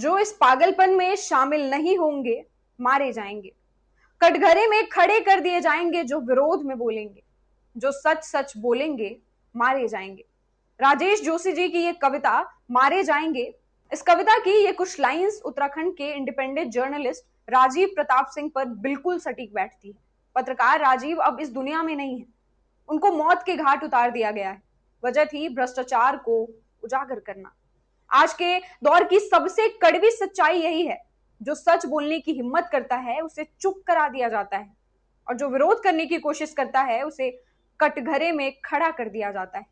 जो इस पागलपन में शामिल नहीं होंगे मारे जाएंगे। कटघरे में खड़े कर दिए जाएंगे जो विरोध में बोलेंगे। जो सच सच बोलेंगे मारे जाएंगे। राजेश जोशी जी की ये कविता मारे जाएंगे, इस कविता की ये कुछ लाइंस उत्तराखंड के इंडिपेंडेंट जर्नलिस्ट राजीव प्रताप सिंह पर बिल्कुल सटीक बैठती है। पत्रकार राजीव अब इस दुनिया में नहीं है, उनको मौत के घाट उतार दिया गया है। वजह थी भ्रष्टाचार को उजागर करना। आज के दौर की सबसे कड़वी सच्चाई यही है, जो सच बोलने की हिम्मत करता है उसे चुप करा दिया जाता है, और जो विरोध करने की कोशिश करता है उसे कटघरे में खड़ा कर दिया जाता है।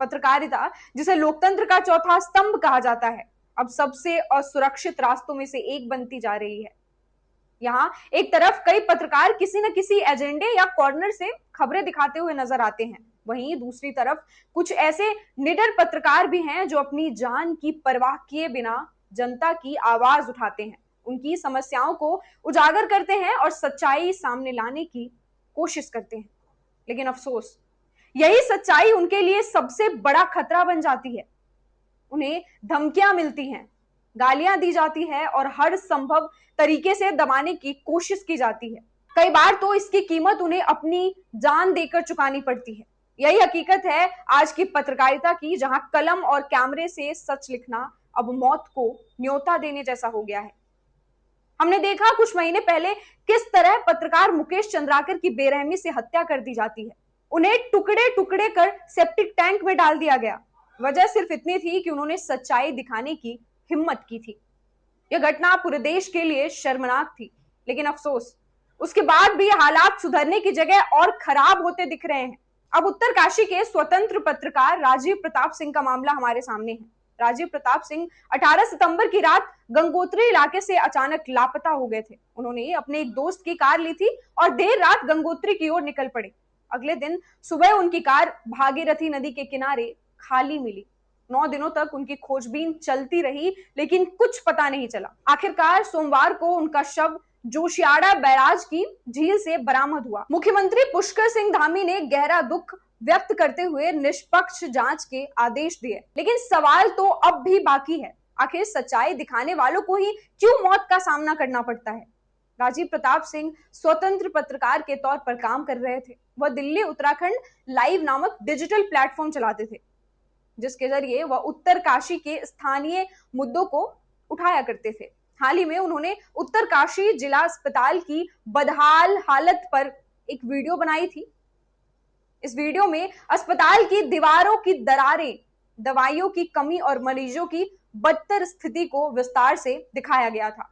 पत्रकारिता, जिसे लोकतंत्र का चौथा स्तंभ कहा जाता है, अब सबसे असुरक्षित रास्तों में से एक बनती जा रही है। यहाँ एक तरफ कई पत्रकार किसी न किसी एजेंडे या कॉर्नर से खबरें दिखाते हुए नजर आते हैं, वहीं दूसरी तरफ कुछ ऐसे निडर पत्रकार भी हैं जो अपनी जान की परवाह किए बिना जनता की आवाज उठाते हैं, उनकी समस्याओं को उजागर करते हैं और सच्चाई सामने लाने की कोशिश करते हैं। लेकिन अफसोस, यही सच्चाई उनके लिए सबसे बड़ा खतरा बन जाती है। उन्हें धमकियां मिलती हैं, गालियां दी जाती है और हर संभव तरीके से दबाने की कोशिश की जाती है। कई बार तो इसकी कीमत उन्हें अपनी जान देकर चुकानी पड़ती है। यही हकीकत है आज की पत्रकारिता की, जहां कलम और कैमरे से सच लिखना अब मौत को न्योता देने जैसा हो गया है। हमने देखा कुछ महीने पहले किस तरह पत्रकार मुकेश चंद्राकर की बेरहमी से हत्या कर दी जाती है। उन्हें टुकड़े टुकड़े कर सेप्टिक टैंक में डाल दिया गया। वजह सिर्फ इतनी थी कि उन्होंने सच्चाई दिखाने की हिम्मत की थी। यह घटना पूरे देश के लिए शर्मनाक थी, लेकिन अफसोस, उसके बाद भी हालात सुधरने की जगह और खराब होते दिख रहे हैं। अब उत्तरकाशी के स्वतंत्र पत्रकार राजीव प्रताप सिंह का मामला हमारे सामने है। राजीव प्रताप सिंह 18 सितंबर की रात गंगोत्री इलाके से अचानक लापता हो गए थे। उन्होंने अपने एक दोस्त की कार ली थी और देर रात गंगोत्री की ओर निकल पड़े। अगले दिन सुबह उनकी कार भागीरथी नदी के किनारे खाली मिली। 9 दिनों तक उनकी खोजबीन चलती रही, लेकिन कुछ पता नहीं चला। आखिरकार सोमवार को उनका शव जोशियाड़ा बैराज की झील से बरामद हुआ। मुख्यमंत्री पुष्कर सिंह धामी ने गहरा दुख व्यक्त करते हुए निष्पक्ष जांच के आदेश दिए, लेकिन सवाल तो अब भी बाकी है, आखिर सच्चाई दिखाने वालों को ही क्यों मौत का सामना करना पड़ता है। राजीव प्रताप सिंह स्वतंत्र पत्रकार के तौर पर काम कर रहे थे। वह दिल्ली उत्तराखंड लाइव नामक डिजिटल प्लेटफॉर्म चलाते थे, जिसके जरिए वह उत्तरकाशी के स्थानीय मुद्दों को उठाया करते थे। हाल ही में उन्होंने उत्तरकाशी जिला अस्पताल की बदहाल हालत पर एक वीडियो बनाई थी। इस वीडियो में अस्पताल की दीवारों की दरारें, दवाइयों की कमी और मरीजों की बदतर स्थिति को विस्तार से दिखाया गया था।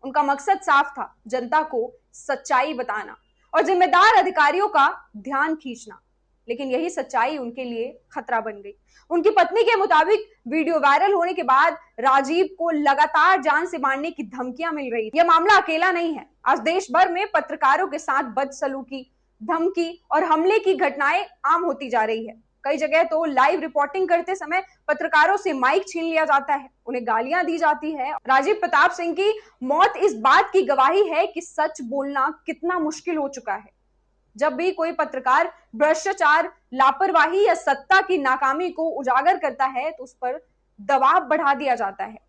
उनका मकसद साफ था, जनता को सच्चाई बताना और जिम्मेदार अधिकारियों का ध्यान खींचना। लेकिन यही सच्चाई उनके लिए खतरा बन गई। उनकी पत्नी के मुताबिक वीडियो वायरल होने के बाद राजीव को लगातार जान से मारने की धमकियां मिल रही। यह मामला अकेला नहीं है। आज देश भर में पत्रकारों के साथ बदसलूकी, धमकी और हमले की घटनाएं आम होती जा रही है। कई जगह तो लाइव रिपोर्टिंग करते समय पत्रकारों से माइक छीन लिया जाता है, उन्हें गालियां दी जाती है। राजीव प्रताप सिंह की मौत इस बात की गवाही है कि सच बोलना कितना मुश्किल हो चुका है। जब भी कोई पत्रकार भ्रष्टाचार, लापरवाही या सत्ता की नाकामी को उजागर करता है तो उस पर दबाव बढ़ा दिया जाता है।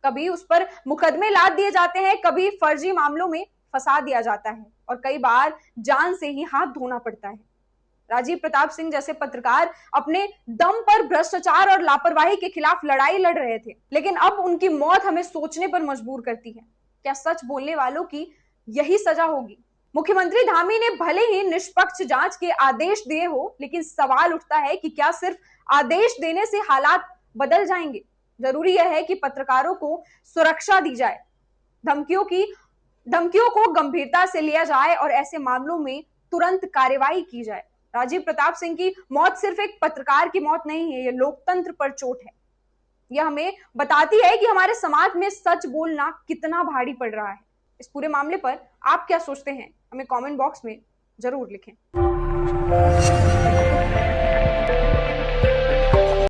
कभी उस पर मुकदमे लाद दिए जाते हैं, कभी फर्जी मामलों में फंसा दिया जाता है और कई बार जान से ही हाथ धोना पड़ता है। राजीव प्रताप सिंह जैसे पत्रकार अपने दम पर भ्रष्टाचार और लापरवाही के खिलाफ लड़ाई लड़ रहे थे, लेकिन अब उनकी मौत हमें सोचने पर मजबूर करती है। क्या सच बोलने वालों की यही सजा होगी? मुख्यमंत्री धामी ने भले ही निष्पक्ष जांच के आदेश दिए हो, लेकिन सवाल उठता है कि क्या सिर्फ आदेश देने से हालात बदल जाएंगे? जरूरी यह है कि पत्रकारों को सुरक्षा दी जाए, धमकियों को गंभीरता से लिया जाए और ऐसे मामलों में तुरंत कार्रवाई की जाए। राजीव प्रताप सिंह की मौत सिर्फ एक पत्रकार की मौत नहीं है, यह लोकतंत्र पर चोट है। यह हमें बताती है कि हमारे समाज में सच बोलना कितना भारी पड़ रहा है। इस पूरे मामले पर आप क्या सोचते हैं? हमें कमेंट बॉक्स में जरूर लिखें।